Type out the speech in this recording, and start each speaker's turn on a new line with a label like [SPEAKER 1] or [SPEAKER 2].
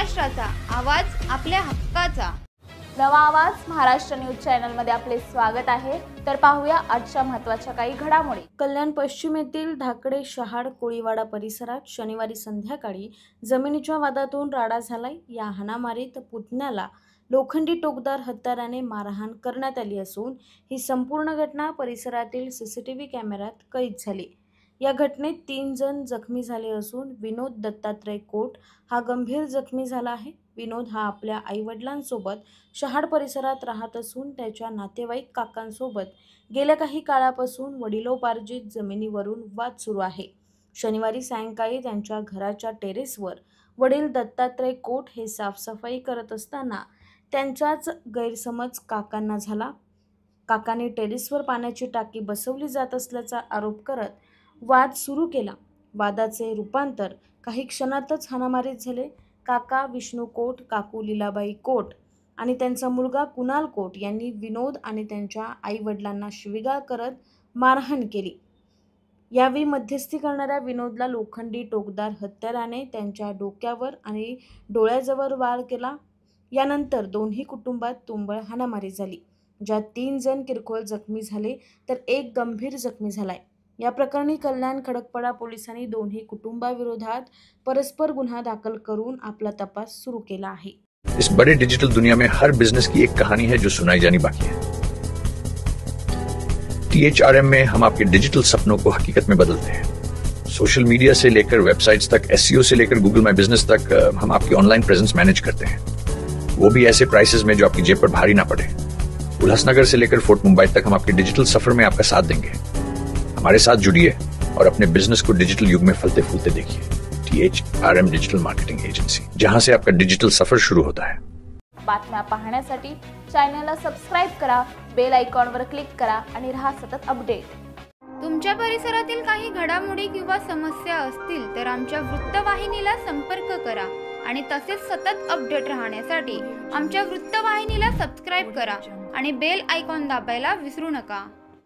[SPEAKER 1] महाराष्ट्राचा आवाज आपल्या हक्काचा।
[SPEAKER 2] नवा आवाज महाराष्ट्र न्यूज चॅनल मध्ये आपले स्वागत आहे। तर पाहूया आजच्या महत्त्वाच्या काही घडामोडी।
[SPEAKER 3] कल्याण पश्चिम येथील धाकडे शहाड कोळीवाडा परिसरात शनिवारी संध्याकाळी जमिनीच्या वादातून राडा झालाय। या हाणामारीत पुतण्याला लोखंडी टोकदार हत्याराने मारहाण करण्यात आली असून ही संपूर्ण घटना परिसरातील सीसीटीव्ही कॅमेऱ्यात कैद झाली। या घटनेत 3 जण जखमी झाले असून विनोद दत्तात्रय कोट हा गंभीर जखमी झाला आहे। विनोद हा आपल्या आईवडिलांसोबत शहाड परिसरात राहत असून त्याच्या नातेवाईक काकांसोबत गेल्या काही काळापासून वडिलोपार्जित जमिनीवरून वाद सुरू आहे। शनिवारी सायंकाळी त्यांच्या घराच्या टेरेसवर वडील दत्तात्रय कोट हे साफसफाई करत असताना त्यांचाच गैरसमज काकांना झाला। काकाने टेरेसवर पाण्याची टाकी बसवली जात असल्याचा आरोप करत वाद सुरू केला। वादाचे रूपांतर काही क्षणातच हाणामारीत झाले। काका विष्णू कोट, काकू लीलाबाई कोट आणि त्यांचा मुलगा कुणाल कोट यांनी विनोद आणि त्यांच्या आई वडिलांना शिवीगाळ करत मारहाण केली। यावेळी मध्यस्थी करणाऱ्या विनोदला लोखंडी टोकदार हत्याराने त्यांच्या डोक्यावर आणि डोळ्याजवळ वार केला। यानंतर दोन्ही कुटुंबात तुंबळ हाणामारी झाली, ज्यात 3 जण किरकोळ जखमी झाले तर 1 गंभीर जखमी झालाय। या प्रकरणी कल्याण खडकपाडा पोलिसांनी दोन्ही कुटुंबाविरोधात परस्पर गुन्हा दाखल करून आपला तपास सुरू केला आहे।
[SPEAKER 4] इस बड़े डिजिटल दुनिया में हर बिजनेस की एक कहानी है जो सुनाई जानी बाकी है। THRM में हम आपके डिजिटल सपनों को हकीकत में बदलते हैं। सोशल मीडिया से लेकर वेबसाइट्स तक, SEO से लेकर गूगल माई बिजनेस तक हम आपकी ऑनलाइन प्रेजेंस मैनेज करते हैं, वो भी ऐसे प्राइसेस में जो आपकी जेब पर भारी ना पड़े। उल्लासनगर से लेकर फोर्ट मुंबई तक हम आपके डिजिटल सफर में आपका साथ देंगे। हमारे साथ जुड़िए और अपने बिजनेस को डिजिटल युग में फलते फूलते देखिए। THRM डिजिटल मार्केटिंग एजेंसी, जहां से आपका डिजिटल सफर शुरू होता है।
[SPEAKER 2] बातम्या पाहण्यासाठी चॅनलला सबस्क्राइब करा, बेल आयकॉनवर क्लिक करा आणि रहा सतत अपडेट।
[SPEAKER 1] तुमच्या परिसरातील काही घडामोडी किंवा समस्या असतील तर आमच्या वृत्तवाहिनीला संपर्क करा आणि तसेच सतत अपडेट राहण्यासाठी आमच्या वृत्तवाहिनीला सबस्क्राइब करा आणि बेल आयकॉन दाबायला विसरू नका।